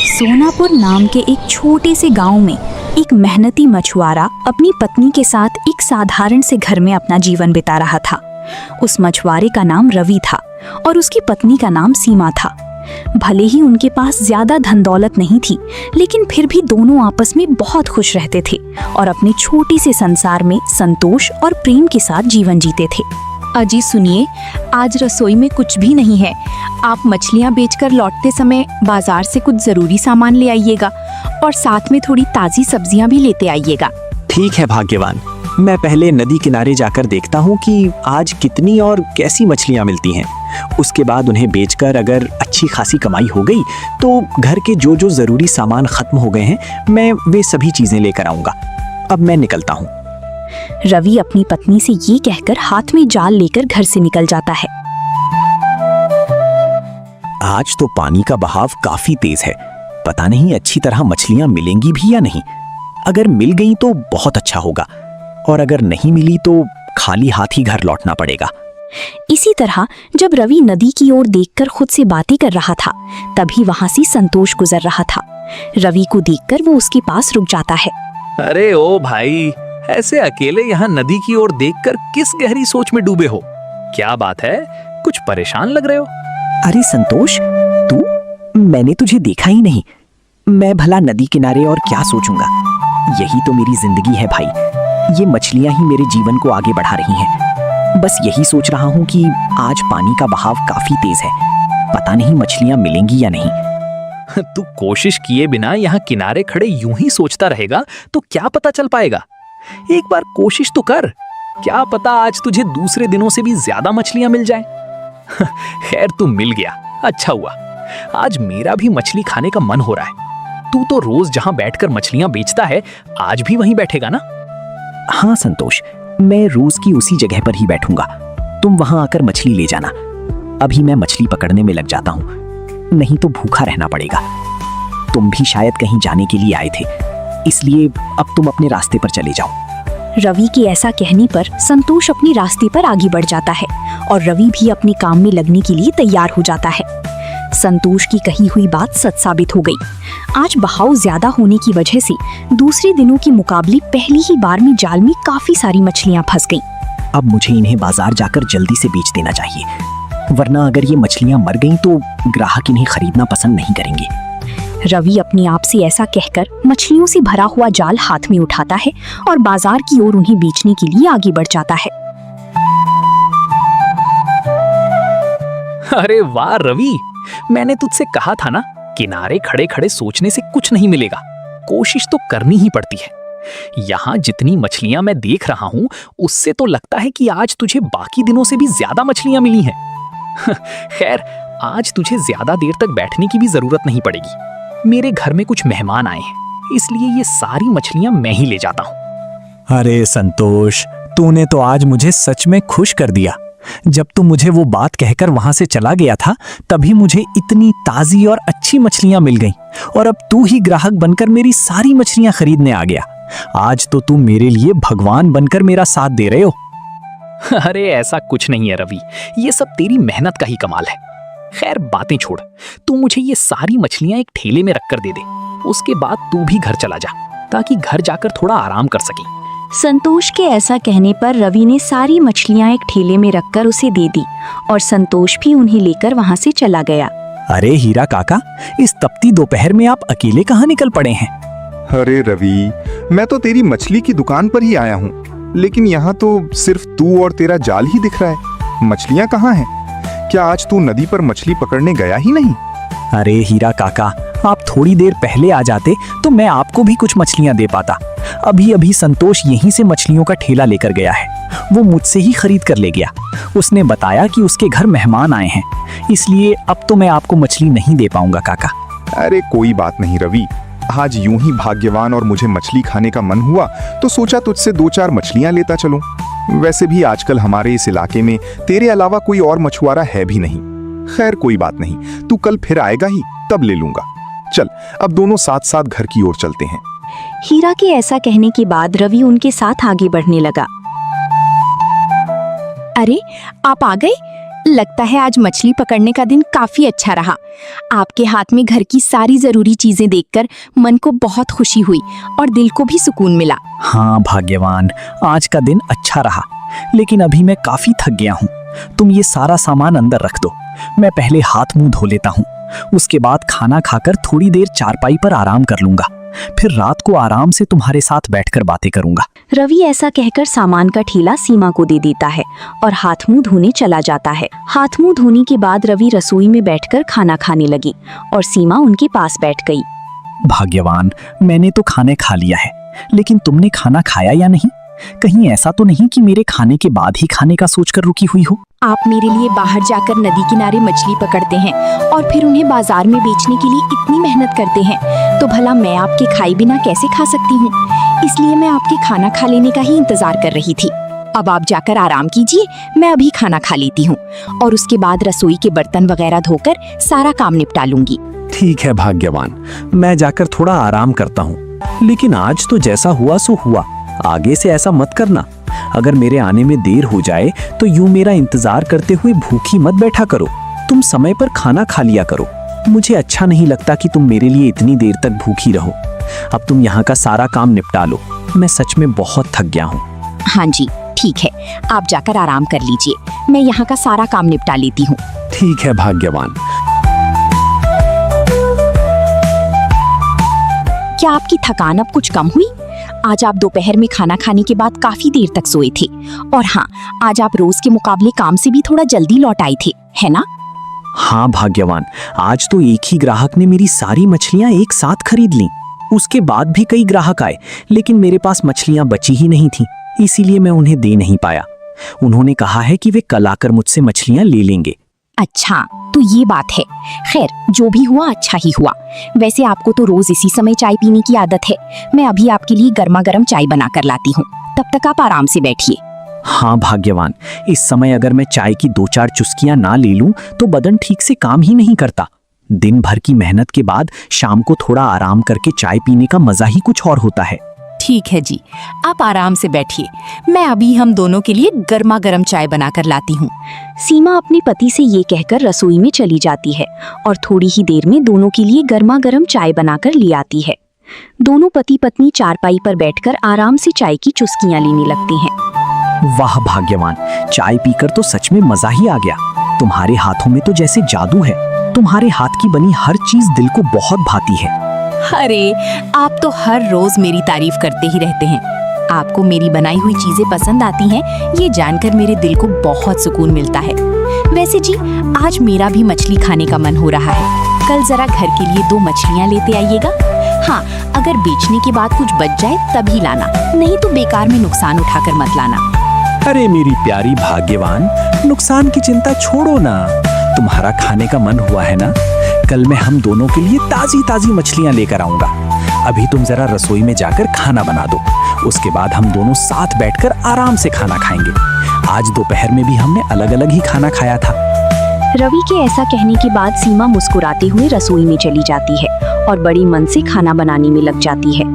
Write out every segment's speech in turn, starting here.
सोनापुर नाम के एक छोटे से गांव में एक मेहनती मछुआरा अपनी पत्नी के साथ एक साधारण से घर में अपना जीवन बिता रहा था। उस मछुआरे का नाम रवि था और उसकी पत्नी का नाम सीमा था। भले ही उनके पास ज्यादा धन दौलत नहीं थी, लेकिन फिर भी दोनों आपस में बहुत खुश रहते थे और अपने छोटे से संसार में संतोष और प्रेम के साथ जीवन जीते थे। अजी सुनिए, आज रसोई में कुछ भी नहीं है। आप मछलियाँ बेचकर लौटते समय बाजार से कुछ जरूरी सामान ले आइएगा और साथ में थोड़ी ताज़ी सब्जियाँ भी लेते आइएगा। ठीक है भाग्यवान, मैं पहले नदी किनारे जाकर देखता हूँ कि आज कितनी और कैसी मछलियाँ मिलती हैं। उसके बाद उन्हें बेचकर अगर अच्छी खासी कमाई हो गई तो घर के जो जो ज़रूरी सामान ख़त्म हो गए हैं मैं वे सभी चीज़ें लेकर आऊँगा। अब मैं निकलता हूँ। रवि अपनी पत्नी से ये कहकर हाथ में जाल लेकर घर से निकल जाता है। आज तो पानी का बहाव काफी तेज है, पता नहीं अच्छी तरह मछलियां मिलेंगी भी या नहीं। अगर मिल गई तो बहुत अच्छा होगा और अगर नहीं मिली तो खाली हाथ ही घर लौटना पड़ेगा। इसी तरह जब रवि नदी की ओर देखकर खुद से बातें कर रहा था, तभी वहां से संतोष गुजर रहा था। रवि को देखकर वो उसके पास रुक जाता है। अरे ओ भाई, ऐसे अकेले यहाँ नदी की ओर देखकर किस गहरी सोच में डूबे हो? क्या बात है, कुछ परेशान लग रहे हो? अरे संतोष, तू? मैंने तुझे देखा ही नहीं। मैं भला नदी किनारे और क्या सोचूंगा? यही तो मेरी जिंदगी है भाई। ये मछलियां ही मेरे जीवन को आगे बढ़ा रही हैं। बस यही सोच रहा हूँ कि आज पानी का बहाव काफी तेज है, पता नहीं मछलियां मिलेंगी या नहीं। तू कोशिश किए बिना यहाँ किनारे खड़े यूं ही सोचता रहेगा तो क्या पता चल पाएगा? एक बार कोशिश तो कर, क्या पता आज तुझे दूसरे दिनों से भी ज्यादा मछलियां मिल जाएं। खैर तू मिल गया, अच्छा हुआ। आज मेरा भी मछली खाने का मन हो रहा है। तू तो रोज जहां बैठकर मछलियां बेचता है, आज भी वहीं बैठेगा ना? हाँ संतोष, मैं रोज की उसी जगह पर ही बैठूंगा। तुम वहां आकर मछली ले जाना। अभी मैं मछली पकड़ने में लग जाता हूँ, नहीं तो भूखा रहना पड़ेगा। तुम भी शायद कहीं जाने के लिए आए थे, इसलिए अब तुम अपने रास्ते पर चले जाओ। रवि के ऐसा कहने पर संतोष अपने रास्ते पर आगे बढ़ जाता है और रवि भी अपने काम में लगने के लिए तैयार हो जाता है। संतोष की कही हुई बात सच साबित हो गई। आज बहाव ज्यादा होने की वजह से दूसरे दिनों के मुकाबले पहली ही बार में जाल में काफी सारी मछलियां फंस गईं। अब मुझे इन्हें बाजार जाकर जल्दी से बेच देना चाहिए, वरना अगर ये मछलियां मर गईं तो ग्राहक इन्हें खरीदना पसंद नहीं करेंगे। रवि अपने आप से ऐसा कहकर मछलियों से भरा हुआ जाल हाथ में उठाता है और बाजार की ओर उन्हें बेचने के लिए आगे बढ़ जाता है। अरे वाह रवि, मैंने तुझसे कहा था ना, किनारे खड़े खड़े सोचने से कुछ नहीं मिलेगा, कोशिश तो करनी ही पड़ती है। यहाँ जितनी मछलियां मैं देख रहा हूँ उससे तो लगता है कि आज तुझे बाकी दिनों से भी ज्यादा मछलियां मिली हैं। खैर आज तुझे ज्यादा देर तक बैठने की भी जरूरत नहीं पड़ेगी। मेरे घर में कुछ मेहमान आए हैं, इसलिए ये सारी मछलियां मैं ही ले जाता हूँ। अरे संतोष, तूने तो आज मुझे सच में खुश कर दिया। जब तू मुझे वो बात कहकर वहां से चला गया था, तभी मुझे इतनी ताजी और अच्छी मछलियां मिल गईं और अब तू ही ग्राहक बनकर मेरी सारी मछलियां खरीदने आ गया। आज तो तू मेरे लिए भगवान बनकर मेरा साथ दे रहे हो। अरे ऐसा कुछ नहीं है रवि, ये सब तेरी मेहनत का ही कमाल है। खैर बातें छोड़, तू मुझे ये सारी मछलियां एक ठेले में रखकर दे दे। उसके बाद तू भी घर चला जा, ताकि घर जाकर थोड़ा आराम कर सके। संतोष के ऐसा कहने पर रवि ने सारी मछलियां एक ठेले में रखकर उसे दे दी और संतोष भी उन्हें लेकर वहां से चला गया। अरे हीरा काका, इस तपती दोपहर में आप अकेले कहाँ निकल पड़े हैं? अरे रवि, मैं तो तेरी मछली की दुकान पर ही आया हूँ, लेकिन यहाँ तो सिर्फ तू और तेरा जाल ही दिख रहा है। मछलियाँ कहाँ हैं? क्या आज तू नदी पर मछली पकड़ने गया ही नहीं? अरे हीरा काका, आप थोड़ी देर पहले आ जाते तो मैं आपको भी कुछ मछलियां दे पाता। अभी अभी संतोष यहीं से मछलियों का ठेला लेकर गया है। वो मुझसे ही खरीद कर ले गया। उसने बताया कि उसके घर मेहमान आए हैं, इसलिए अब तो मैं आपको मछली नहीं दे पाऊंगा काका। अरे कोई बात नहीं रवि, आज यूं ही भाग्यवान और मुझे मछली खाने का मन हुआ तो सोचा तुझसे 2-4 मछलियां लेता चलूं। वैसे भी आजकल हमारे इस इलाके में तेरे अलावा कोई और मछुआरा है भी नहीं। खैर कोई बात नहीं, तू कल फिर आएगा ही, तब ले लूंगा। चल अब दोनों साथ साथ घर की ओर चलते हैं। हीरा के ऐसा कहने के बाद रवि उनके साथ आगे बढ़ने लगा। अरे आप आ गए, लगता है आज मछली पकड़ने का दिन काफी अच्छा रहा। आपके हाथ में घर की सारी जरूरी चीजें देखकर मन को बहुत खुशी हुई और दिल को भी सुकून मिला। हाँ भाग्यवान, आज का दिन अच्छा रहा, लेकिन अभी मैं काफी थक गया हूँ। तुम ये सारा सामान अंदर रख दो, मैं पहले हाथ मुंह धो लेता हूँ। उसके बाद खाना खाकर थोड़ी देर चारपाई पर आराम कर लूंगा, फिर रात को आराम से तुम्हारे साथ बैठकर बातें करूंगा। रवि ऐसा कहकर सामान का ठेला सीमा को दे देता है और हाथ मुंह धोने चला जाता है। हाथ मुंह धोने के बाद रवि रसोई में बैठकर खाना खाने लगी और सीमा उनके पास बैठ गई। भाग्यवान, मैंने तो खाने खा लिया है, लेकिन तुमने खाना खाया या नहीं? कहीं ऐसा तो नहीं कि मेरे खाने के बाद ही खाने का सोचकर रुकी हुई हो? आप मेरे लिए बाहर जाकर नदी किनारे मछली पकड़ते हैं और फिर उन्हें बाजार में बेचने के लिए इतनी मेहनत करते हैं, तो भला मैं आपके खाए बिना कैसे खा सकती हूँ? इसलिए मैं आपके खाना खा लेने का ही इंतजार कर रही थी। अब आप जाकर आराम कीजिए, मैं अभी खाना खा लेती हूँ और उसके बाद रसोई के बर्तन वगैरह धोकर सारा काम निपटा लूंगी। ठीक है भाग्यवान, मैं जाकर थोड़ा आराम करता हूँ, लेकिन आज तो जैसा हुआ सो हुआ। आगे से ऐसा मत करना। अगर मेरे आने में देर हो जाए तो यूं मेरा इंतजार करते हुए भूखी मत बैठा करो। तुम समय पर खाना खा लिया करो। मुझे अच्छा नहीं लगता कि तुम मेरे लिए इतनी देर तक भूखी रहो। अब तुम यहाँ का सारा काम निपटा लो, मैं सच में बहुत थक गया हूँ। हाँ जी, ठीक है, आप जाकर आराम कर लीजिए, मैं यहाँ का सारा काम निपटा लेती हूँ। ठीक है भाग्यवान। क्या आपकी थकान अब कुछ कम हुई? आज आप दोपहर में खाना खाने के बाद काफी देर तक सोए थे और हाँ, आज आप रोज के मुकाबले काम से भी थोड़ा जल्दी लौट आए थे, है ना? हाँ भाग्यवान, आज तो एक ही ग्राहक ने मेरी सारी मछलियाँ एक साथ खरीद लीं। उसके बाद भी कई ग्राहक आए, लेकिन मेरे पास मछलियाँ बची ही नहीं थीं, इसीलिए मैं उन्हें दे नहीं पाया। उन्होंने कहा है कि वे कल आकर मुझसे मछलियाँ ले लेंगे। अच्छा, तो ये बात है। खैर, जो भी हुआ अच्छा ही हुआ। वैसे आपको तो रोज इसी समय चाय पीने की आदत है। मैं अभी आपके लिए गर्मा गर्म चाय बना कर लाती हूँ, तब तक आप आराम से बैठिए। हाँ भाग्यवान, इस समय अगर मैं चाय की 2-4 चुस्कियां ना ले लूं तो बदन ठीक से काम ही नहीं करता। दिन भर की मेहनत के बाद शाम को थोड़ा आराम करके चाय पीने का मजा ही कुछ और होता है। ठीक है जी, आप आराम से बैठिए, मैं अभी हम दोनों के लिए गर्मा गर्म चाय बना कर लाती हूँ। सीमा अपने पति से ये कहकर रसोई में चली जाती है और थोड़ी ही देर में दोनों के लिए गर्मा गर्म चाय बनाकर ले आती है। दोनों पति पत्नी चारपाई पर बैठकर आराम से चाय की चुस्कियां लेने लगते हैं। वाह भाग्यवान, चाय पीकर तो सच में मजा ही आ गया। तुम्हारे हाथों में तो जैसे जादू है। तुम्हारे हाथ की बनी हर चीज दिल को बहुत भाती है। अरे, आप तो हर रोज मेरी तारीफ करते ही रहते हैं। आपको मेरी बनाई हुई चीजें पसंद आती हैं, ये जानकर मेरे दिल को बहुत सुकून मिलता है। वैसे जी, आज मेरा भी मछली खाने का मन हो रहा है। कल जरा घर के लिए 2 मछलियाँ लेते आइएगा। हाँ, अगर बेचने के बाद कुछ बच जाए तभी लाना, नहीं तो बेकार में नुकसान उठाकर मत लाना। अरे मेरी प्यारी भाग्यवान, नुकसान की चिंता छोड़ो ना। तुम्हारा खाने का मन हुआ है ना, कल मैं हम दोनों के लिए ताजी ताजी मछलियाँ लेकर आऊंगा। अभी तुम जरा रसोई में जाकर खाना बना दो, उसके बाद हम दोनों साथ बैठकर आराम से खाना खाएंगे। आज दोपहर में भी हमने अलग अलग ही खाना खाया था। रवि के ऐसा कहने के बाद सीमा मुस्कुराते हुए रसोई में चली जाती है और बड़ी मन से खाना बनाने में लग जाती है।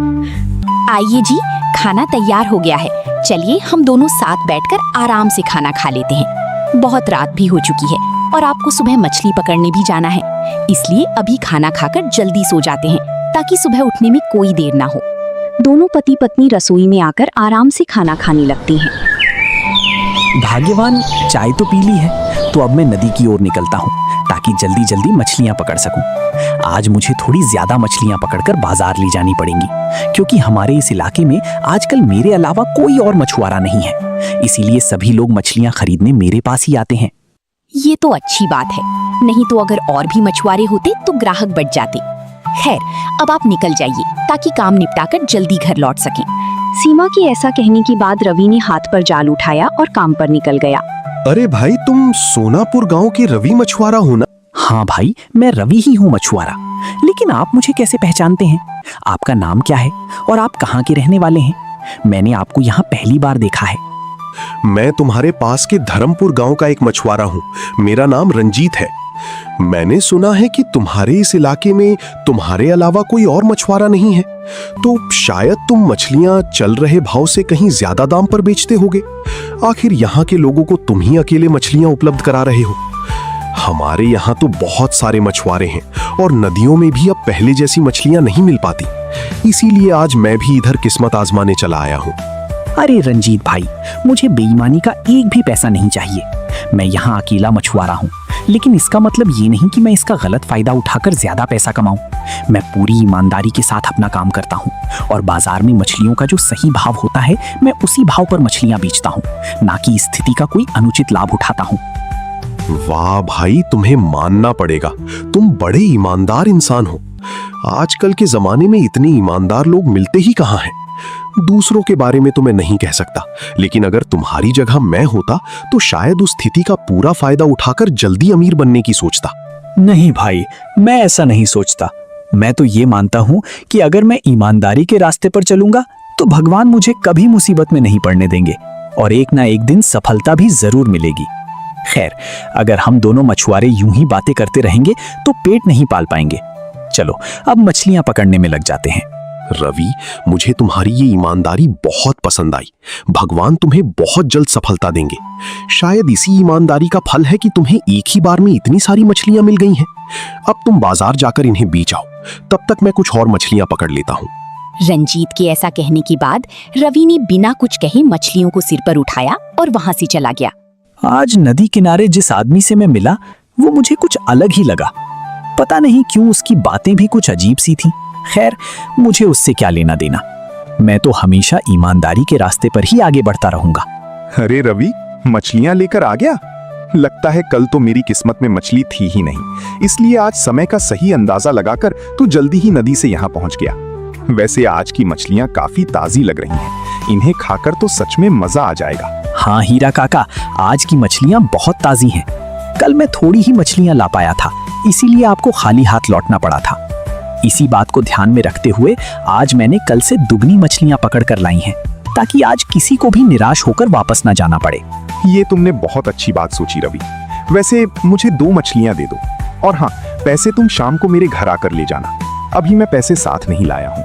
आइए जी, खाना तैयार हो गया है। चलिए हम दोनों साथ बैठकर आराम से खाना खा लेते हैं। बहुत रात भी हो चुकी है और आपको सुबह मछली पकड़ने भी जाना है, इसलिए अभी खाना खाकर जल्दी सो जाते हैं ताकि सुबह उठने में कोई देर ना हो। दोनों पति पत्नी रसोई में आकर आराम से खाना खाने लगते हैं। भाग्यवान, चाय तो पी ली है, तो अब मैं नदी की ओर निकलता हूँ ताकि जल्दी जल्दी मछलियाँ पकड़ सकूं। आज मुझे थोड़ी ज्यादा मछलियाँ पकड़कर बाजार ले जानी पड़ेंगी, क्योंकि हमारे इस इलाके में आजकल मेरे अलावा कोई और मछुआरा नहीं है। इसीलिए सभी लोग मछलियाँ खरीदने मेरे पास ही आते हैं। ये तो अच्छी बात है, नहीं तो अगर और भी मछुआरे होते तो ग्राहक बढ़ जाते। खैर, अब आप निकल जाइए ताकि काम निपटाकर जल्दी घर लौट सकें। सीमा के ऐसा कहने के बाद रवि ने हाथ पर जाल उठाया और काम पर निकल गया। अरे भाई, तुम सोनापुर गांव के रवि मछुआरा हो ना? हाँ भाई, मैं रवि ही हूँ मछुआरा। लेकिन आप मुझे कैसे पहचानते हैं? आपका नाम क्या है और आप कहाँ के रहने वाले हैं? मैंने आपको यहाँ पहली बार देखा है। मैं तुम्हारे पास के धर्मपुर गांव का एक मछुआरा हूँ। मेरा नाम रंजीत है। मैंने सुना है कि तुम्हारे इस इलाके में तुम्हारे अलावा कोई और मछुआरा नहीं है, तो शायद तुम मछलियां चल रहे भाव से कहीं ज्यादा दाम पर बेचते होगे। आखिर यहाँ के लोगों को तुम ही अकेले मछलियां उपलब्ध करा रहे हो? हमारे यहाँ तो बहुत सारे मछुआरे हैं और नदियों में भी अब पहले जैसी मछलियां नहीं मिल पाती। इसीलिए आज मैं भी इधर किस्मत आजमाने चला आया हूँ। अरे रंजीत भाई, मुझे बेईमानी का एक भी पैसा नहीं चाहिए। मैं यहाँ अकेला मछुआरा हूँ, लेकिन इसका मतलब ये नहीं कि मैं इसका गलत फायदा उठाकर ज्यादा पैसा कमाऊं। मैं पूरी ईमानदारी के साथ अपना काम करता हूँ और बाजार में मछलियों का जो सही भाव होता है, मैं उसी भाव पर मछलियां बेचता हूँ, ना कि स्थिति का कोई अनुचित लाभ उठाता हूँ। वाह भाई, तुम्हें मानना पड़ेगा, तुम बड़े ईमानदार इंसान हो। आजकल के जमाने में इतने ईमानदार लोग मिलते ही कहाँ हैं। दूसरों के बारे में तो मैं नहीं कह सकता, लेकिन अगर तुम्हारी जगह मैं होता तो शायद उस स्थिति का पूरा फायदा उठाकर जल्दी अमीर बनने की सोचता। नहीं भाई, मैं ऐसा नहीं सोचता। मैं तो ये मानता हूँ कि अगर मैं ईमानदारी के रास्ते पर चलूंगा तो भगवान मुझे कभी मुसीबत में नहीं पड़ने देंगे और एक ना एक दिन सफलता भी जरूर मिलेगी। खैर, अगर हम दोनों मछुआरे यूं ही बातें करते रहेंगे तो पेट नहीं पाल पाएंगे। चलो अब मछलियां पकड़ने में लग जाते हैं। रवि, मुझे तुम्हारी ये ईमानदारी बहुत पसंद आई। भगवान तुम्हें बहुत जल्द सफलता देंगे। शायद इसी ईमानदारी का फल है कि तुम्हें एक ही बार में इतनी सारी मछलियां मिल गई हैं। अब तुम बाजार जाकर इन्हें बेच आओ, तब तक मैं कुछ और मछलियां पकड़ लेता हूँ। रंजीत के ऐसा कहने के बाद रवि ने बिना कुछ कहे मछलियों को सिर पर उठाया और वहां से चला गया। आज नदी किनारे जिस आदमी से मैं मिला वो मुझे कुछ अलग ही लगा। पता नहीं क्यों उसकी बातें भी कुछ अजीब सी थीं। खैर, मुझे उससे क्या लेना देना। मैं तो हमेशा ईमानदारी के रास्ते पर ही आगे बढ़ता रहूंगा। अरे रवि, मछलियां लेकर आ गया। लगता है कल तो मेरी किस्मत में मछली थी ही नहीं, इसलिए आज समय का सही अंदाजा लगाकर तू जल्दी ही नदी से यहाँ पहुंच गया। वैसे आज की मछलियां काफी ताजी लग रही हैं। इन्हें खाकर तो सच में मजा आ जाएगा। हाँ हीरा काका, आज की मछलियां बहुत ताजी हैं। कल मैं थोड़ी ही मछलियां ला पाया था, इसीलिए आपको खाली हाथ लौटना पड़ा था। इसी बात को ध्यान में रखते हुए आज मैंने कल से दुगनी मछलियां पकड़ कर लाई हैं, ताकि आज किसी को भी निराश होकर वापस ना जाना पड़े। ये तुमने बहुत अच्छी बात सोची रवि। वैसे मुझे 2 मछलियां दे दो, और हाँ, पैसे तुम शाम को मेरे घर आकर ले जाना। अभी मैं पैसे साथ नहीं लाया हूँ।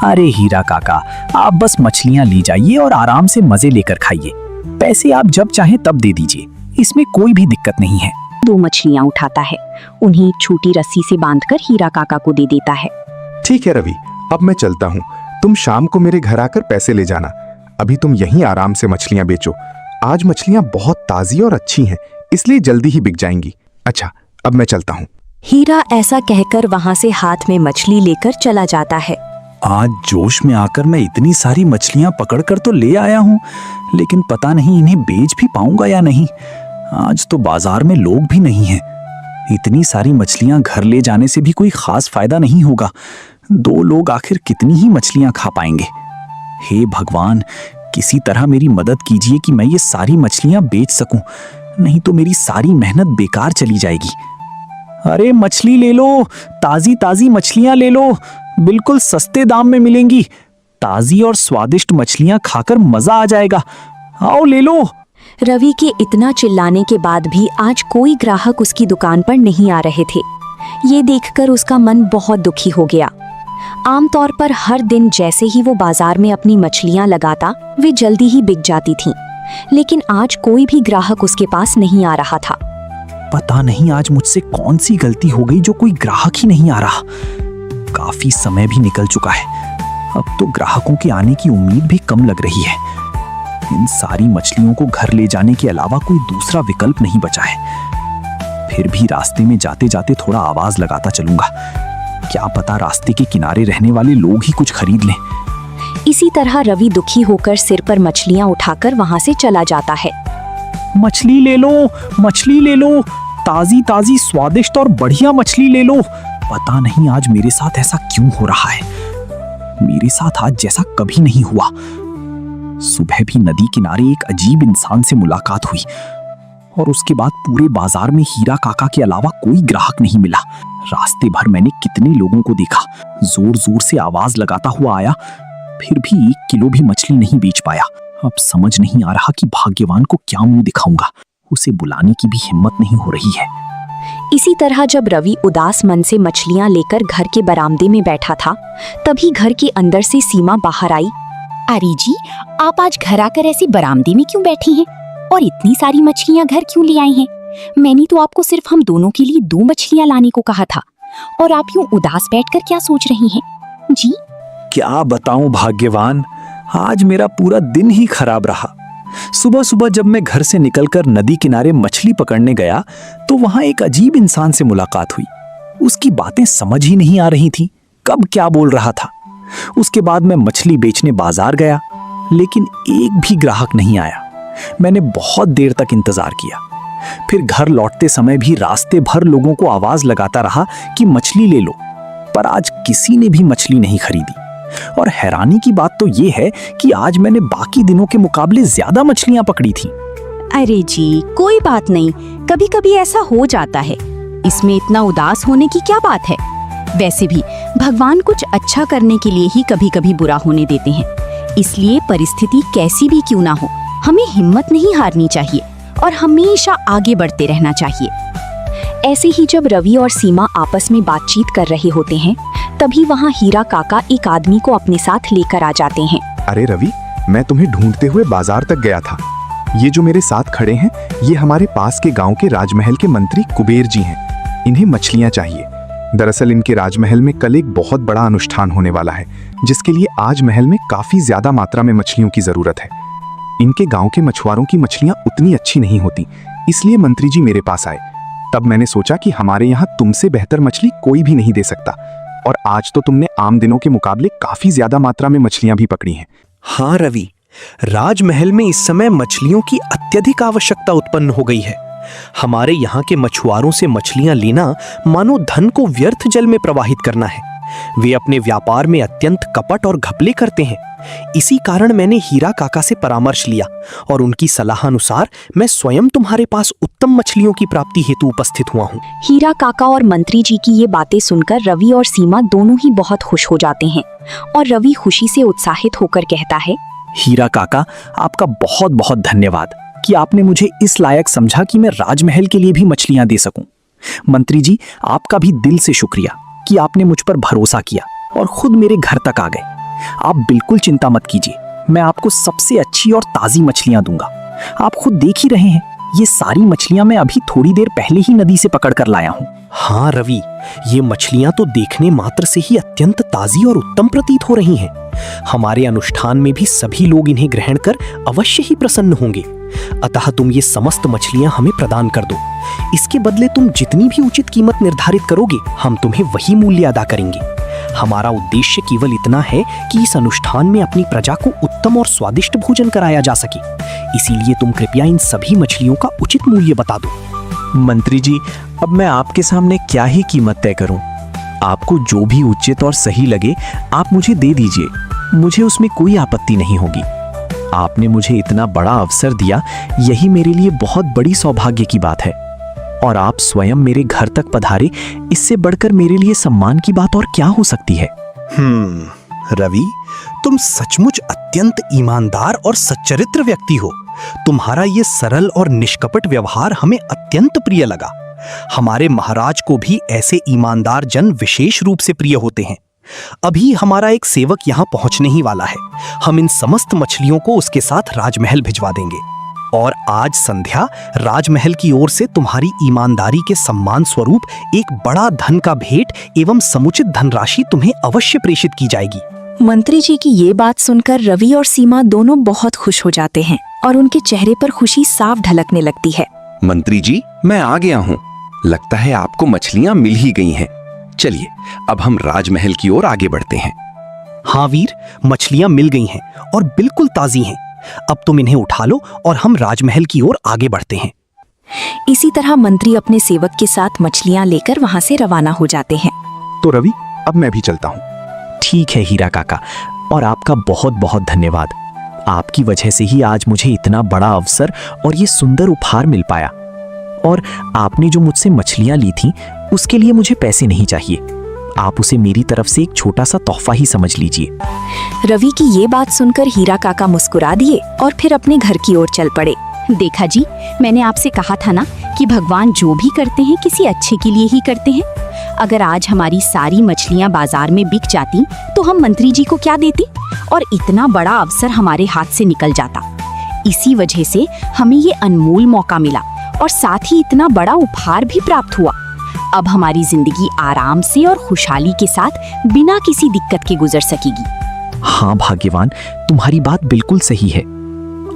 अरे हीरा काका, आप बस मछलियां ले जाइए और आराम से मजे लेकर खाइए। पैसे आप जब चाहें तब दे दीजिए, इसमें कोई भी दिक्कत नहीं है। 2 मछलियां उठाता है, उन्हें एक छोटी रस्सी से बांधकर हीरा काका को दे देता है। ठीक है रवि, अब मैं चलता हूँ। तुम शाम को मेरे घर आकर पैसे ले जाना। अभी तुम यहीं आराम से मछलियां बेचो। आज मछलियां बहुत ताजी और अच्छी हैं, इसलिए जल्दी ही बिक जाएंगी। अच्छा, अब मैं चलता हूँ। हीरा ऐसा कहकर वहां से हाथ में मछली लेकर चला जाता है। आज जोश में आकर मैं इतनी सारी मछलियां पकड़कर तो ले आया हूँ, लेकिन पता नहीं इन्हें बेच भी पाऊंगा या नहीं। आज तो बाजार में लोग भी नहीं हैं। इतनी सारी मछलियां घर ले जाने से भी कोई खास फायदा नहीं होगा। 2 लोग आखिर कितनी ही मछलियां खा पाएंगे। हे भगवान, किसी तरह मेरी मदद कीजिए कि मैं ये सारी मछलियां बेच सकूं, नहीं तो मेरी सारी मेहनत बेकार चली जाएगी। अरे मछली ले लो, ताजी ताजी मछलियां ले लो, बिल्कुल सस्ते दाम में मिलेंगी। ताजी और स्वादिष्ट मछलियां खाकर मजा आ जाएगा। आओ ले लो। रवि के इतना चिल्लाने के बाद भी आज कोई ग्राहक उसकी दुकान पर नहीं आ रहे थे। ये देखकर उसका मन बहुत दुखी हो गया। आमतौर पर हर दिन जैसे ही वो बाजार में अपनी मछलियां लगाता, वे जल्दी ही बिक जाती थीं। लेकिन आज कोई भी ग्राहक उसके पास नहीं आ रहा था। पता नहीं आज मुझसे कौन सी गलती हो गई जो कोई ग्राहक ही नहीं आ रहा। काफी समय भी निकल चुका है, अब तो ग्राहकों के आने की उम्मीद भी कम लग रही है। इन सारी मछलियों को घर ले जाने के अलावा कोई दूसरा विकल्प नहीं बचा है। फिर भी रास्ते में जाते जाते थोड़ा आवाज लगाता चलूंगा। क्या पता रास्ते के किनारे रहने वाले लोग ही कुछ खरीद लें। इसी तरह रवि दुखी होकर सिर पर मछलियां उठाकर वहां से चला जाता है। मछली ले लो, मछली ले लो, ताजी ताजी स्वादिष्ट और बढ़िया मछली ले लो। पता नहीं आज मेरे साथ ऐसा क्यों हो रहा है। मेरे साथ आज जैसा कभी नहीं हुआ। सुबह भी नदी किनारे एक अजीब इंसान से मुलाकात हुई और उसके बाद पूरे बाजार में हीरा काका के अलावा कोई ग्राहक नहीं मिला। रास्ते भर मैंने कितने लोगों को देखा, जोर जोर से आवाज लगाता हुआ आया, फिर भी 1 किलो भी मछली नहीं बेच पाया। अब समझ नहीं आ रहा कि भाग्यवान को क्या मुंह दिखाऊंगा। उसे बुलाने की भी हिम्मत नहीं हो रही है। इसी तरह जब रवि उदास मन से मछलियां लेकर घर के बरामदे में बैठा था, तभी घर के अंदर से सीमा बाहर आई। अरे जी, आप आज घर आकर ऐसी बरामदे में क्यों बैठी हैं? और इतनी सारी मछलियां घर क्यों ले आई हैं? मैंने तो आपको सिर्फ हम दोनों के लिए 2 मछलियां लाने को कहा था, और आप यूं उदास बैठकर क्या सोच रही हैं? जी, क्या बताऊं भाग्यवान, आज मेरा पूरा दिन ही खराब रहा। सुबह सुबह जब मैं घर से निकलकर नदी किनारे मछली पकड़ने गया तो वहां एक अजीब इंसान से मुलाकात हुई। उसकी बातें समझ ही नहीं आ रही थी, कब क्या बोल रहा था। उसके बाद मैं मछली बेचने बाजार गया, लेकिन एक भी ग्राहक नहीं आया। मैंने बहुत देर तक इंतजार किया। फिर घर लौटते समय भी रास्ते भर लोगों को आवाज लगाता रहा कि मछली ले लो, पर आज किसी ने भी मछली नहीं खरीदी। और हैरानी की बात तो ये है कि आज मैंने बाकी दिनों के मुकाबले ज्यादा मछलियां पकड़ी थी। अरे जी, कोई बात नहीं, कभी कभी ऐसा हो जाता है, इसमें इतना उदास होने की क्या बात है। वैसे भी भगवान कुछ अच्छा करने के लिए ही कभी कभी बुरा होने देते हैं, इसलिए परिस्थिति कैसी भी क्यों ना हो, हमें हिम्मत नहीं हारनी चाहिए और हमेशा आगे बढ़ते रहना चाहिए। ऐसे ही जब रवि और सीमा आपस में बातचीत कर रहे होते हैं, तभी वहाँ हीरा काका एक आदमी को अपने साथ लेकर आ जाते हैं। अरे रवि, मैं तुम्हें ढूंढते हुए बाजार तक गया था। ये जो मेरे साथ खड़े हैं, ये हमारे पास के गांव के राजमहल के मंत्री कुबेर जी हैं। इन्हें मछलियां चाहिए। दरअसल इनके राजमहल में कल एक बहुत बड़ा अनुष्ठान होने वाला है, जिसके लिए आज महल में काफी ज्यादा मात्रा में मछलियों की जरूरत है। इनके गांव के मछुआरों की मछलियां उतनी अच्छी नहीं होती, इसलिए मंत्री जी मेरे पास आए। तब मैंने सोचा कि हमारे यहाँ तुमसे बेहतर मछली कोई भी नहीं दे सकता, और आज तो तुमने आम दिनों के मुकाबले काफी ज्यादा मात्रा में मछलियां भी पकड़ी हैं। हाँ रवि, राजमहल में इस समय मछलियों की अत्यधिक आवश्यकता उत्पन्न हो गई है। हमारे यहाँ के मछुआरों से मछलियां लेना मानो धन को व्यर्थ जल में प्रवाहित करना है। वे अपने व्यापार में अत्यंत कपट और घपले करते हैं। इसी कारण मैंने हीरा काका से परामर्श लिया और उनकी सलाह अनुसार मैं स्वयं तुम्हारे पास उत्तम मछलियों की प्राप्ति हेतु उपस्थित हुआ हूँ। हीरा काका और मंत्री जी की ये बातें सुनकर रवि और सीमा दोनों ही बहुत खुश हो जाते हैं, और रवि खुशी से उत्साहित होकर कहता है, हीरा काका, आपका बहुत बहुत धन्यवाद कि आपने मुझे इस लायक समझा कि मैं राजमहल के लिए भी मछलियां दे सकूं। मंत्री जी, आपका भी दिल से शुक्रिया कि आपने मुझ पर भरोसा किया और खुद मेरे घर तक आ गए। आप बिल्कुल चिंता मत कीजिए, मैं आपको सबसे अच्छी और ताज़ी मछलियां दूंगा। आप खुद देख ही रहे हैं, ये सारी मछलियां मैं अभी थोड़ी देर पहले ही नदी से पकड़ कर लाया हूँ। हाँ रवि, ये मछलियां तो देखने मात्र से ही अत्यंत ताजी और उत्तम प्रतीत हो रही हैं। हमारे अनुष्ठान में भी सभी लोग इन्हें ग्रहण कर अवश्य ही प्रसन्न होंगे। अतः तुम ये समस्त मछलियां हमें प्रदान कर दो। इसके बदले तुम जितनी भी उचित कीमत निर्धारित करोगे, हम तुम्हें वही मूल्य अदा करेंगे। हमारा उद्देश्य केवल इतना है कि इस अनुष्ठान में अपनी प्रजा को उत्तम और स्वादिष्ट भोजन कराया जा सके। इसीलिए तुम कृपया इन सभी मछलियों का उचित मूल्य बता दो। मंत्री जी, अब मैं आपके सामने क्या ही कीमत तय करूं? आपको जो भी उचित और सही लगे आप मुझे दे दीजिए, मुझे उसमें कोई आपत्ति नहीं होगी। आपने मुझे इतना बड़ा अवसर दिया, यही मेरे लिए बहुत बड़ी सौभाग्य की बात है। और आप स्वयं मेरे घर तक पधारे, इससे बढ़कर मेरे लिए सम्मान की बात और क्या हो सकती है। रवि, तुम सचमुच अत्यंत ईमानदार और सच्चरित्र व्यक्ति हो। तुम्हारा ये सरल और निष्कपट व्यवहार हमें अत्यंत प्रिय लगा। हमारे महाराज को भी ऐसे ईमानदार जन विशेष रूप से प्रिय होते हैं। अभी हमारा एक सेवक यहाँ पहुंचने ही वाला है। हम इन समस्त मछलियों को उसके साथ राजमहल भिजवा देंगे, और आज संध्या राजमहल की ओर से तुम्हारी ईमानदारी के सम्मान स्वरूप एक बड़ा धन का भेंट एवं समुचित धनराशि तुम्हें अवश्य प्रेषित की जाएगी। मंत्री जी की ये बात सुनकर रवि और सीमा दोनों बहुत खुश हो जाते हैं और उनके चेहरे पर खुशी साफ झलकने लगती है। मंत्री जी, मैं आ गया हूँ। लगता है आपको मछलियाँ मिल ही गई हैं। चलिए, अब हम राजमहल की ओर आगे बढ़ते हैं। हाँ वीर, मछलियाँ मिल गई हैं और बिल्कुल ताजी हैं। अब तुम इन्हें उठा लो और हम राजमहल की ओर आगे बढ़ते हैं। इसी तरह मंत्री अपने सेवक के साथ मछलियाँ लेकर वहाँ से रवाना हो जाते हैं। तो रवि, अब मैं भी चलता हूँ। ठीक है हीरा काका, और आपका बहुत बहुत धन्यवाद। आपकी वजह से ही आज मुझे इतना बड़ा अवसर और ये सुंदर उपहार मिल पाया। और आपने जो मुझसे मछलियां ली थीं, उसके लिए मुझे पैसे नहीं चाहिए। आप उसे मेरी तरफ से एक छोटा सा तोहफा ही समझ लीजिए। रवि की ये बात सुनकर हीरा काका मुस्कुरा दिए और फिर अपने घर की ओर चल पड़े। देखा जी, मैंने आपसे कहा था ना कि भगवान जो भी करते हैं किसी अच्छे के लिए ही करते हैं। अगर आज हमारी सारी मछलियां बाजार में बिक जाती तो हम मंत्री जी को क्या देती और इतना बड़ा अवसर हमारे हाथ से निकल जाता। इसी वजह से हमें ये अनमोल मौका मिला और साथ ही इतना बड़ा उपहार भी प्राप्त हुआ। अब हमारी जिंदगी आराम से और खुशहाली के साथ बिना किसी दिक्कत के गुजर सकेगी। हाँ भाग्यवान, तुम्हारी बात बिल्कुल सही है।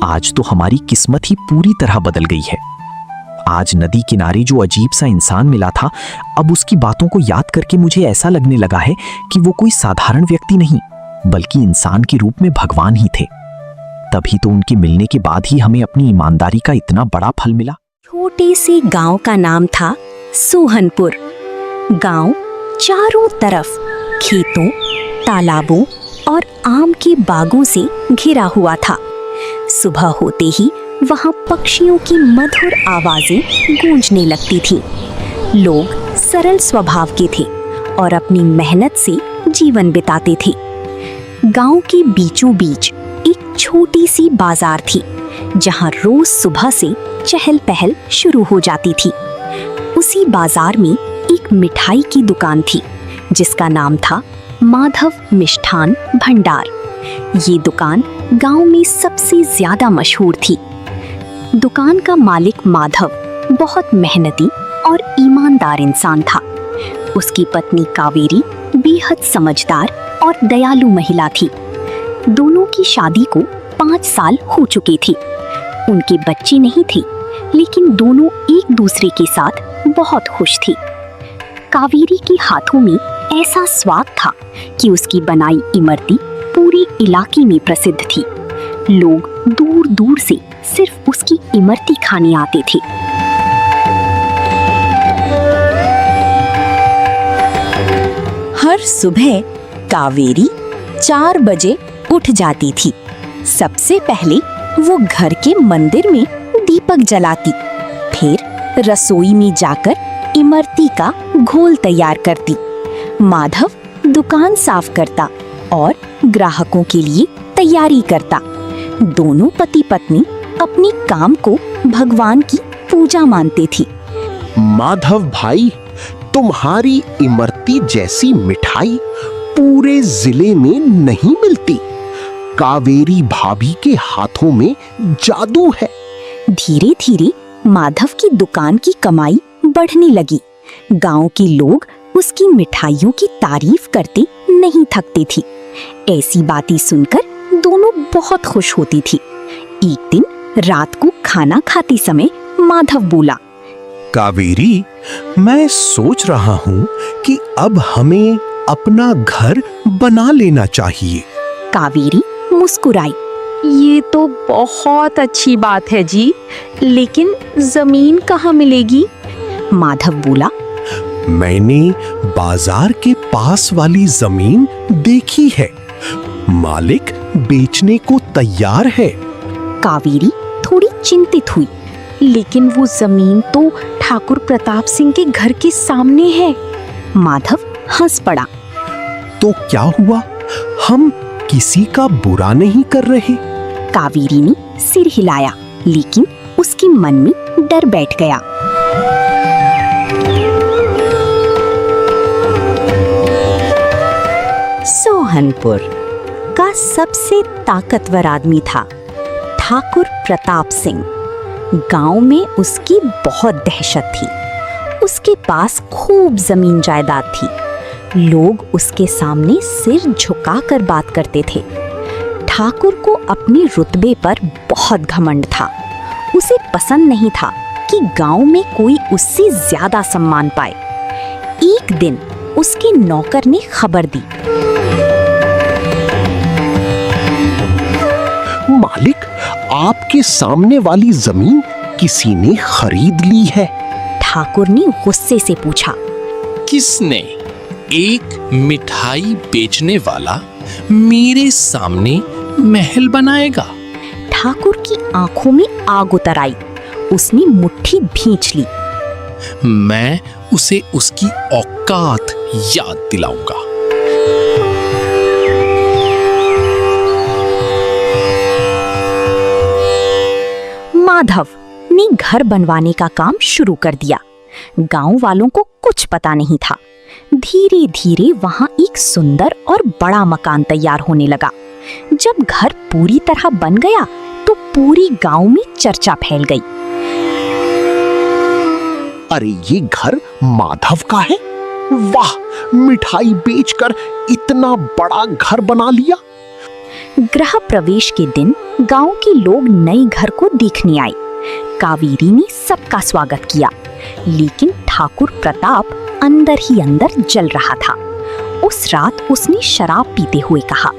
आज तो हमारी किस्मत ही पूरी तरह बदल गई है। आज नदी किनारे जो अजीब सा इंसान मिला था, अब उसकी बातों को याद करके मुझे ऐसा लगने लगा है कि वो कोई साधारण व्यक्ति नहीं बल्कि इंसान के रूप में भगवान ही थे। तभी तो उनके मिलने के बाद ही हमें अपनी ईमानदारी का इतना बड़ा फल मिला। छोटे से गांव का नाम था सोहनपुर। गांव चारों तरफ खेतों, तालाबों और आम के बागों से घिरा हुआ था। सुबह होते ही वहां पक्षियों की मधुर आवाजें गूंजने लगती थीं। लोग सरल स्वभाव के थे और अपनी मेहनत से जीवन बिताते थे। गांव के बीचों बीच एक छोटी सी बाजार थी जहां रोज सुबह से चहल पहल शुरू हो जाती थी। उसी बाजार में एक मिठाई की दुकान थी जिसका नाम था माधव मिष्ठान भंडार। ये दुकान गांव में सबसे ज्यादा मशहूर थी। दुकान का मालिक माधव बहुत मेहनती और ईमानदार इंसान था। उसकी पत्नी कावेरी बेहद समझदार और दयालु महिला थी। दोनों की शादी को 5 साल हो चुके थे। उनके बच्चे नहीं थे, लेकिन दोनों एक दूसरे के साथ बहुत खुश थी। कावेरी के हाथों में ऐसा स्वाद था कि उसकी बनाई इमरती पूरे इलाके में प्रसिद्ध थी। लोग दूर दूर से सिर्फ उसकी इमरती खाने आते थे। हर सुबह कावेरी 4 बजे उठ जाती थी। सबसे पहले वो घर के मंदिर में दीपक जलाती, फिर रसोई में जाकर इमरती का घोल तैयार करती। माधव दुकान साफ करता और ग्राहकों के लिए तैयारी करता। दोनों पति पत्नी अपनी काम को भगवान की पूजा मानते थे। माधव भाई, तुम्हारी इमरती जैसी मिठाई पूरे जिले में नहीं मिलती। कावेरी भाभी के हाथों में जादू है। धीरे धीरे माधव की दुकान की कमाई बढ़ने लगी। गांव के लोग उसकी मिठाइयों की तारीफ करते नहीं थकते थे। ऐसी बातें सुनकर दोनों बहुत खुश होती थी। एक दिन रात को खाना खाते समय माधव बोला, कावेरी, मैं सोच रहा हूँ कि अब हमें अपना घर बना लेना चाहिए। कावेरी मुस्कुराई। ये तो बहुत अच्छी बात है जी, लेकिन जमीन कहाँ मिलेगी? माधव बोला, मैंने बाजार के पास वाली जमीन देखी है। मालिक बेचने को तैयार है। कावेरी थोड़ी चिंतित हुई। लेकिन वो जमीन तो ठाकुर प्रताप सिंह के घर के सामने है। माधव हंस पड़ा। तो क्या हुआ? हम किसी का बुरा नहीं कर रहे। कावेरी ने सिर हिलाया, लेकिन उसके मन में डर बैठ गया। सोहनपुर का सबसे ताकतवर आदमी था ठाकुर प्रताप सिंह। गांव में उसकी बहुत दहशत थी। उसके पास खूब जमीन जायदाद थी। लोग उसके सामने सिर झुकाकर बात करते थे। ठाकुर को अपने रुतबे पर बहुत घमंड था। उसे पसंद नहीं था कि गांव में कोई उससे ज्यादा सम्मान पाए। एक दिन उसके नौकर ने खबर दी, मालिक, आपके सामने वाली जमीन किसी ने खरीद ली है। ठाकुर ने गुस्से से पूछा, किसने? एक मिठाई बेचने वाला मेरे सामने महल बनाएगा? ठाकुर की आंखों में आग उतर आई। उसने मुट्ठी भींच ली। मैं उसे उसकी औकात याद दिलाऊंगा। माधव ने घर बनवाने का काम शुरू कर दिया। गांव वालों को कुछ पता नहीं था। धीरे धीरे वहां एक सुंदर और बड़ा मकान तैयार होने लगा। जब घर पूरी तरह बन गया तो पूरी गांव में चर्चा फैल गई। अरे ये घर माधव का है। वाह, मिठाई बेचकर इतना बड़ा घर बना लिया। गृह प्रवेश के दिन गांव के लोग नए घर को देखने आए। कावेरी ने सबका स्वागत किया, लेकिन ठाकुर प्रताप अंदर ही अंदर जल रहा था। उस रात उसने शराब पीते हुए कहा,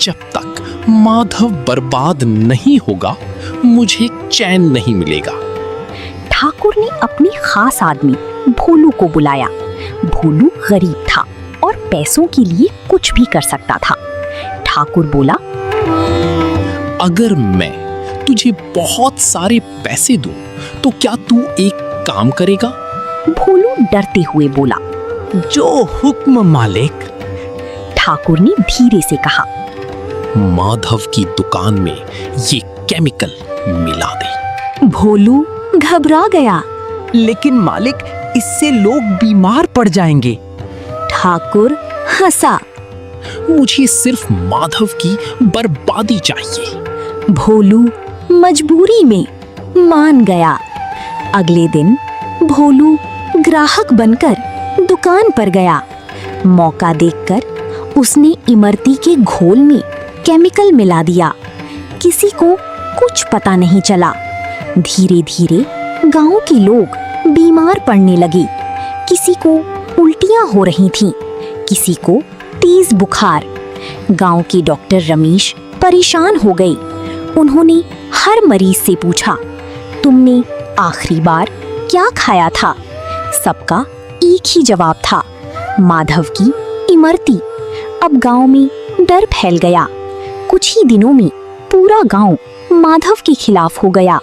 जब तक माधव बर्बाद नहीं होगा मुझे चैन नहीं मिलेगा। ठाकुर ने अपने खास आदमी भोलू को बुलाया। भोलू गरीब था और पैसों के लिए कुछ भी कर सकता था। ठाकुर बोला, अगर मैं तुझे बहुत सारे पैसे दूं तो क्या तू एक काम करेगा? भोलू डरते हुए बोला। जो हुक्म मालिक। ठाकुर ने धीरे से कहा, माधव की दुकान में ये केमिकल मिला दे। भोलू घबरा गया। लेकिन मालिक, इससे लोग बीमार पड़ जाएंगे। ठाकुर हंसा। मुझे सिर्फ माधव की बर्बादी चाहिए। भोलू मजबूरी में मान गया। अगले दिन भोलू ग्राहक बनकर दुकान पर गया। मौका देखकर उसने इमरती के घोल में केमिकल मिला दिया। किसी को कुछ पता नहीं चला। धीरे धीरे गांव के लोग बीमार पड़ने लगे। किसी को उल्टियां हो रही थीं, किसी को तेज बुखार। गांव के डॉक्टर रमेश परेशान हो गए। उन्होंने हर मरीज से पूछा, तुमने आखिरी बार क्या खाया था? सबका एक ही जवाब था, माधव की इमरती। अब गांव में डर फैल गया। कुछ ही दिनों में पूरा गांव माधव के खिलाफ हो गया।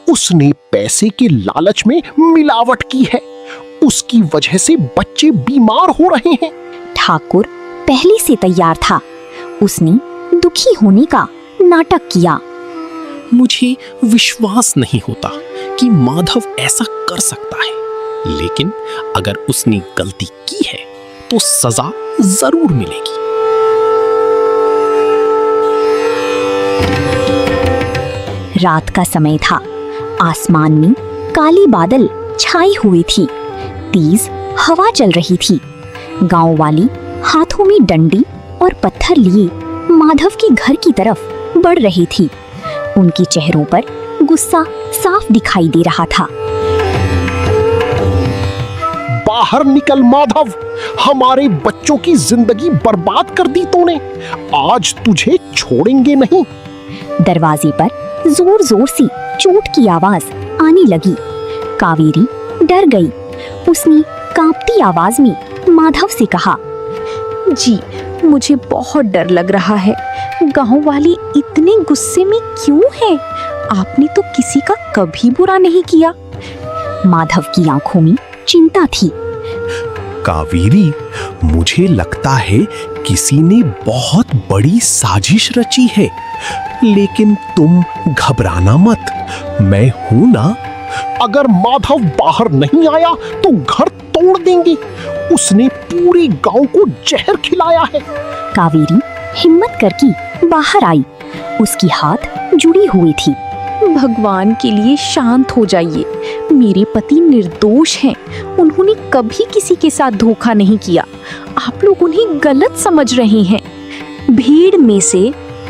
उसने पैसे के लालच में मिलावट की है। उसकी वजह से बच्चे बीमार हो रहे हैं। ठाकुर पहले से तैयार था। उसने दुखी होने का नाटक किया। मुझे विश्वास नहीं होता कि माधव ऐसा कर सकता है, लेकिन अगर उसने गलती की है तो सजा जरूर मिलेगी। रात का समय था। आसमान में काली बादल छाई हुई थी। तेज हवा चल रही थी। गांव वाले हाथों में डंडी और पत्थर लिए माधव के घर की तरफ बढ़ रही थी। उनके चेहरों पर गुस्सा साफ दिखाई दे रहा था। बाहर निकल माधव, हमारे बच्चों की जिंदगी बर्बाद कर दी तूने। आज तुझे छोड़ेंगे नहीं। दरवाजे पर जोर जोर से चोट की आवाज आने लगी। कावेरी डर गई। उसने कांपती आवाज में माधव से कहा, जी मुझे बहुत डर लग रहा है। गांव वाले इतने गुस्से में क्यों हैं? आपने तो किसी का कभी बुरा नहीं किया। माधव की आंखों में चिंता थी। कावेरी, मुझे लगता है किसी ने बहुत बड़ी साजिश रची है, लेकिन तुम घबराना मत, मैं हूं ना। अगर माधव बाहर नहीं आया तो घर तोड़ देंगे। उसने पूरे गांव को जहर खिलाया है। कावेरी हिम्मत करके बाहर आई। उसकी हाथ जुड़ी हुई थी। भगवान के लिए शांत हो जाइए। मेरे पति निर्दोष हैं। उन्होंने कभी किसी के साथ धोखा नहीं किया। आप लोग उन्हें गलत समझ रहे हैं। भीड़ में से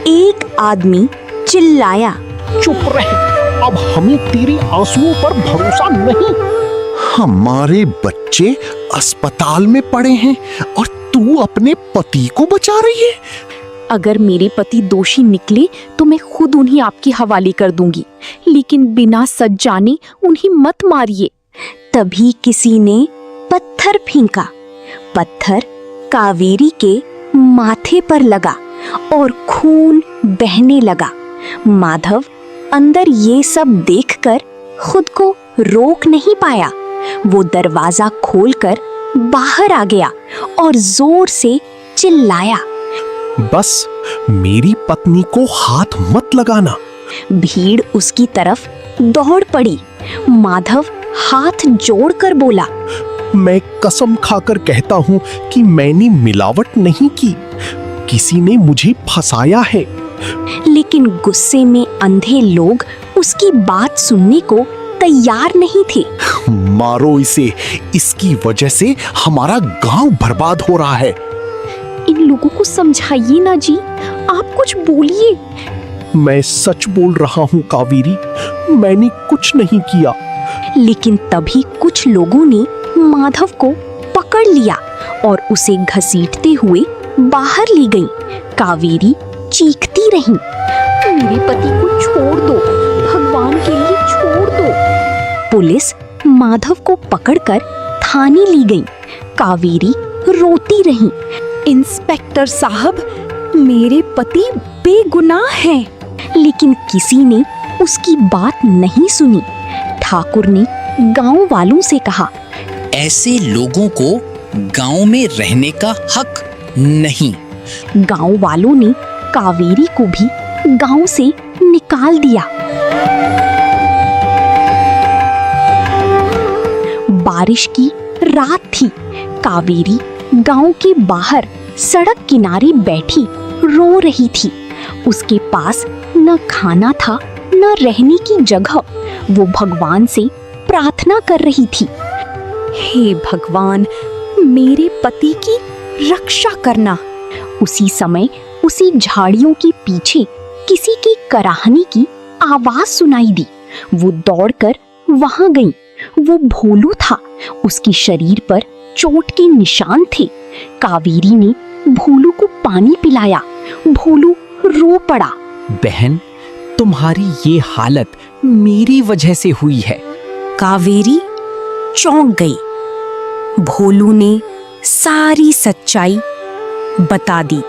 एक आदमी चिल्लाया, चुप रह, अब हमें तेरे आंसुओं पर भरोसा नहीं। हमारे बच्चे अस्पताल में पड़े हैं और तू अपने पति को बचा रही है। अगर मेरे पति दोषी निकले तो मैं खुद उन्हें आपके हवाले कर दूंगी, लेकिन बिना सच जाने उन्हें मत मारिए। तभी किसी ने पत्थर फेंका। पत्थर कावेरी के माथे पर लगा और खून बहने लगा। माधव अंदर ये सब देखकर खुद को रोक नहीं पाया। वो दरवाजा खोलकर बाहर आ गया और जोर से चिल्लाया, बस मेरी पत्नी को हाथ मत लगाना। भीड़ उसकी तरफ दौड़ पड़ी। माधव हाथ जोड़कर बोला, मैं कसम खाकर कहता हूं कि मैंने मिलावट नहीं की, किसी ने मुझे फंसाया है। लेकिन गुस्से में अंधे लोग उसकी बात सुनने को तैयार नहीं थे। मारो इसे, इसकी वजह से हमारा गांव बर्बाद हो रहा है। इन लोगों को समझाइए ना जी, आप कुछ बोलिए। मैं सच बोल रहा हूं कावेरी, मैंने कुछ नहीं किया। लेकिन तभी कुछ लोगों ने माधव को पकड़ लिया और उसे घसीटते हुए बाहर ले गई। कावेरी चीखती रही, मेरे पति को छोड़ दो, भगवान के लिए छोड़ दो। पुलिस माधव को पकड़कर थाने ली गई। कावेरी रोती रही, इंस्पेक्टर साहब, मेरे पति बेगुनाह हैं। लेकिन किसी ने उसकी बात नहीं सुनी। ठाकुर ने गांव वालों से कहा, ऐसे लोगों को गांव में रहने का हक नहीं। गांव वालों ने कावेरी को भी गांव से निकाल दिया। बारिश की रात थी। कावेरी गांव के बाहर सड़क किनारे बैठी रो रही थी। उसके पास न खाना था न रहने की जगह। वो भगवान से प्रार्थना कर रही थी, हे भगवान, मेरे पति की रक्षा करना। उसी समय उसी झाड़ियों के पीछे किसी की कराहने की आवाज सुनाई दी। वो दौड़कर वहां गई। वो भोलू था। उसके शरीर पर चोट के निशान थे। कावेरी ने भोलू को पानी पिलाया। भोलू रो पड़ा। बहन, तुम्हारी ये हालत मेरी वजह से हुई है। कावेरी चौंक गई। भोलू ने सारी सच्चाई बता दी।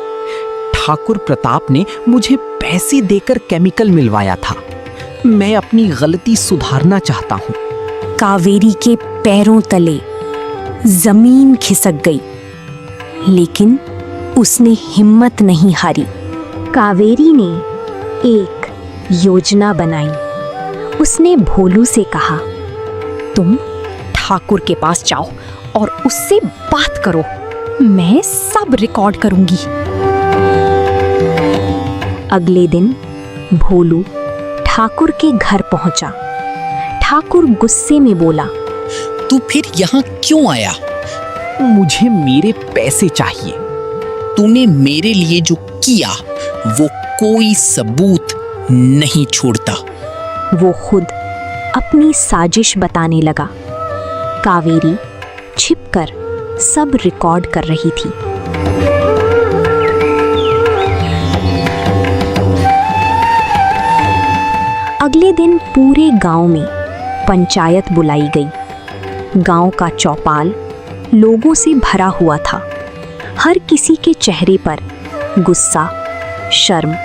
ठाकुर प्रताप ने मुझे पैसे देकर केमिकल मिलवाया था। मैं अपनी गलती सुधारना चाहता हूँ। कावेरी के पैरों तले जमीन खिसक गई, लेकिन उसने हिम्मत नहीं हारी। कावेरी ने एक योजना बनाई। उसने भोलू से कहा, तुम ठाकुर के पास जाओ और उससे बात करो। मैं सब रिकॉर्ड करूंगी। अगले दिन भोलू ठाकुर के घर पहुंचा। ठाकुर गुस्से में बोला, तू फिर यहाँ क्यों आया? मुझे मेरे पैसे चाहिए। तूने मेरे लिए जो किया वो कोई सबूत नहीं छोड़ता। वो खुद अपनी साजिश बताने लगा। कावेरी छिपकर सब रिकॉर्ड कर रही थी। अगले दिन पूरे गांव में पंचायत बुलाई गई। गांव का चौपाल लोगों से भरा हुआ था। हर किसी के चेहरे पर गुस्सा, शर्म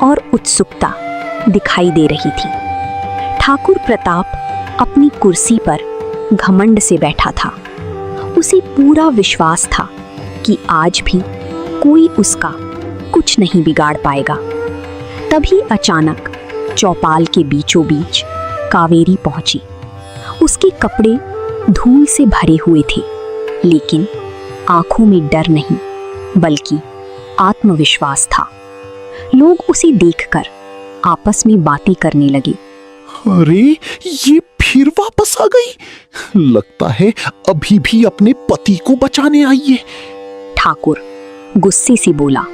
और उत्सुकता दिखाई दे रही थी। ठाकुर प्रताप अपनी कुर्सी पर घमंड से बैठा था। उसे पूरा विश्वास था कि आज भी कोई उसका कुछ नहीं बिगाड़ पाएगा। तभी अचानक चौपाल के बीचों बीच कावेरी पहुंची। उसके कपड़े धूल से भरे हुए थे, लेकिन आंखों में डर नहीं बल्कि आत्मविश्वास था। लोग उसे देखकर आपस में बातें करने लगे। अरे, ये फिर वापस आ गई। लगता है अभी भी अपने पति को बचाने आई है। ठाकुर गुस्से से बोला,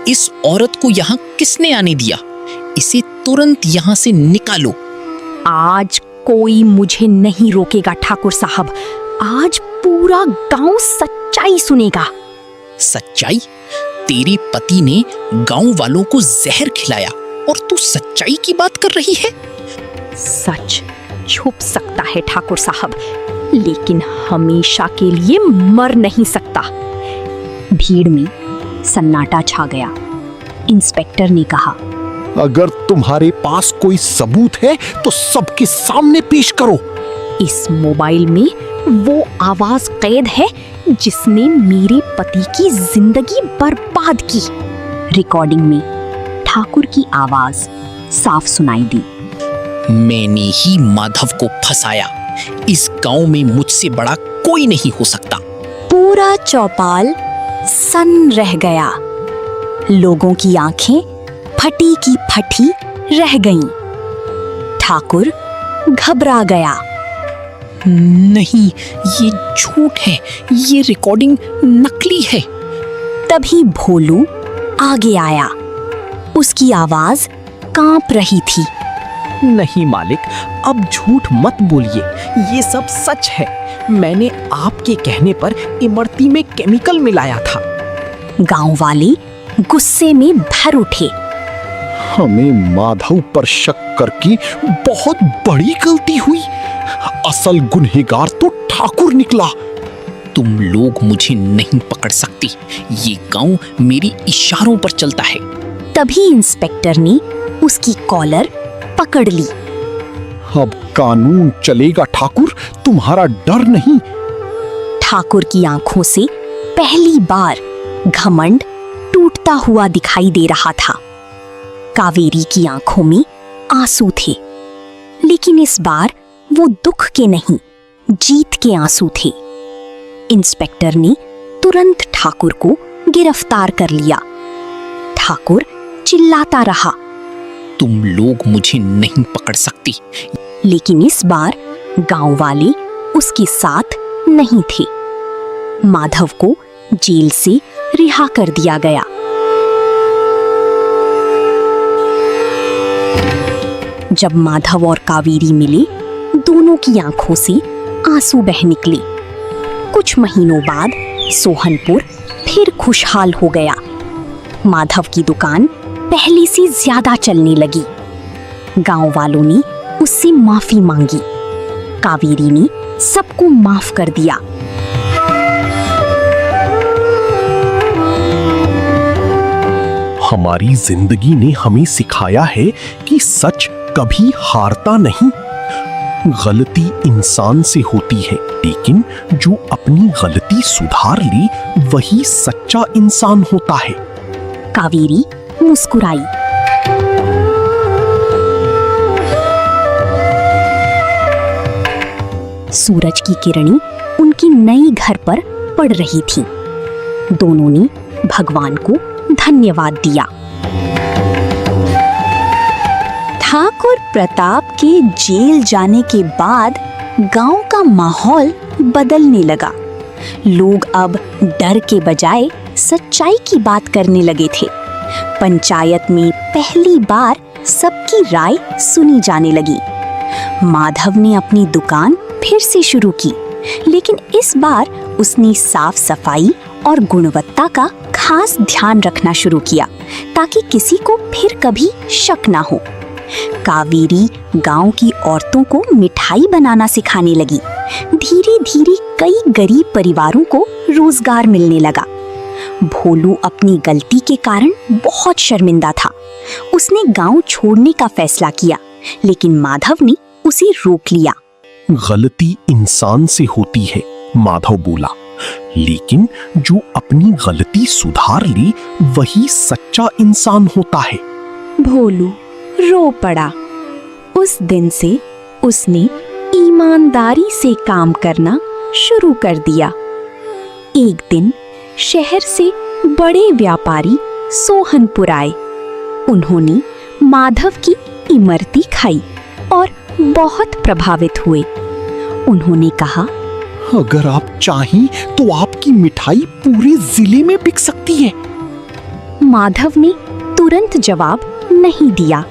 इस औरत को यहाँ किसने आने दिया? इसे तुरंत यहाँ से निकालो। आज कोई मुझे नहीं रोकेगा ठाकुर साहब। आज पूरा गांव सच्चाई सुनेगा। सच्चाई? तेरे पति ने गांव वालों को जहर खिलाया और तू सच्चाई की बात कर रही है? सच छुप सकता है ठाकुर साहब, लेकिन हमेशा के लिए मर नहीं सकता। भीड़ में सन्नाटा छा गया। इंस्पेक्टर ने कहा, अगर तुम्हारे पास कोई सबूत है तो सबके सामने पेश करो। इस मोबाइल में वो आवाज कैद है जिसने मेरे पति की जिंदगी बर्बाद की। रिकॉर्डिंग में ठाकुर की आवाज साफ सुनाई दी। मैंने ही माधव को फंसाया, इस गांव में मुझसे बड़ा कोई नहीं हो सकता। पूरा चौपाल सन्न रह गया। लोगों की आंखें फटी की फटी रह गईं। ठाकुर घबरा गया। नहीं, ये झूठ है, ये रिकॉर्डिंग नकली है। तभी भोलू आगे आया। उसकी आवाज कांप रही थी। नहीं मालिक, अब झूठ मत बोलिए, ये सब सच है। मैंने आपके कहने पर इमरती में केमिकल मिलाया था। गांव वाले गुस्से में भर उठे। हमें माधव पर शक करके बहुत बड़ी गलती हुई। असल गुनहगार तो ठाकुर निकला। तुम लोग मुझे नहीं पकड़ सकती, ये गांव मेरी इशारों पर चलता है। तभी इंस्पेक्टर ने उसकी कॉलर पकड़ ली। अब कानून चलेगा ठाकुर, तुम्हारा डर नहीं। ठाकुर की आंखों से पहली बार घमंड टूटता हुआ दिखाई दे रहा था। कावेरी की आंखों में आंसू थे, लेकिन इस बार वो दुख के नहीं, जीत के आंसू थे। इंस्पेक्टर ने तुरंत ठाकुर को गिरफ्तार कर लिया। ठाकुर चिल्लाता रहा, तुम लोग मुझे नहीं पकड़ सकती। लेकिन इस बार गांव वाले उसके साथ नहीं थे। माधव को जेल से रिहा कर दिया गया। जब माधव और कावेरी मिले, दोनों की आंखों से आंसू बह निकले। कुछ महीनों बाद सोहनपुर फिर खुशहाल हो गया। माधव की दुकान पहले से ज्यादा चलने लगी। गांव वालों ने उससे माफी मांगी। कावेरी ने सबको माफ कर दिया। हमारी जिंदगी ने हमें सिखाया है कि सच कभी हारता नहीं। गलती इंसान से होती है, लेकिन जो अपनी गलती सुधार ले वही सच्चा इंसान होता है। कावेरी मुस्कुराई। सूरज की किरणें उनकी नई घर पर पड़ रही थीं। दोनों ने भगवान को धन्यवाद दिया। ठाकुर प्रताप के जेल जाने के बाद गांव का माहौल बदलने लगा। लोग अब डर के बजाय सच्चाई की बात करने लगे थे। पंचायत में पहली बार सबकी राय सुनी जाने लगी। माधव ने अपनी दुकान फिर से शुरू की, लेकिन इस बार उसने साफ सफाई और गुणवत्ता का खास ध्यान रखना शुरू किया, ताकि किसी को फिर कभी शक ना हो। कावेरी गांव की औरतों को मिठाई बनाना सिखाने लगी। धीरे धीरे कई गरीब परिवारों को रोजगार मिलने लगा। भोलू अपनी गलती के कारण बहुत शर्मिंदा था। उसने गांव छोड़ने का फैसला किया, लेकिन माधव ने उसे रोक लिया। गलती इंसान से होती है, माधव बोला, लेकिन जो अपनी गलती सुधार ले वही सच्चा इंसान होता है। भोलू रो पड़ा। उस दिन से उसने ईमानदारी से काम करना शुरू कर दिया। एक दिन शहर से बड़े व्यापारी सोहनपुर आए। उन्होंने माधव की इमरती खाई और बहुत प्रभावित हुए। उन्होंने कहा, अगर आप चाहें तो आपकी मिठाई पूरे जिले में बिक सकती है। माधव ने तुरंत जवाब नहीं दिया।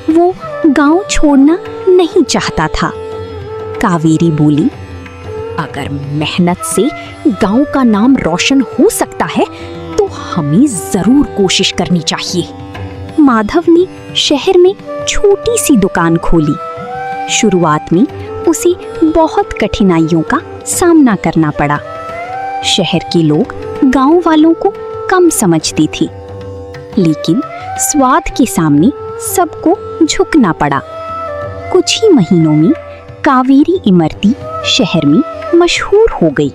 वो गांव छोड़ना नहीं चाहता था। कावेरी बोली, अगर मेहनत से गांव का नाम रोशन हो सकता है तो हमें जरूर कोशिश करनी चाहिए। माधव ने शहर में छोटी सी दुकान खोली। शुरुआत में उसे बहुत कठिनाइयों का सामना करना पड़ा। शहर के लोग गांव वालों को कम समझते थे, लेकिन स्वाद के सामने सबको झुकना पड़ा। कुछ ही महीनों में कावेरी इमरती शहर में मशहूर हो गई।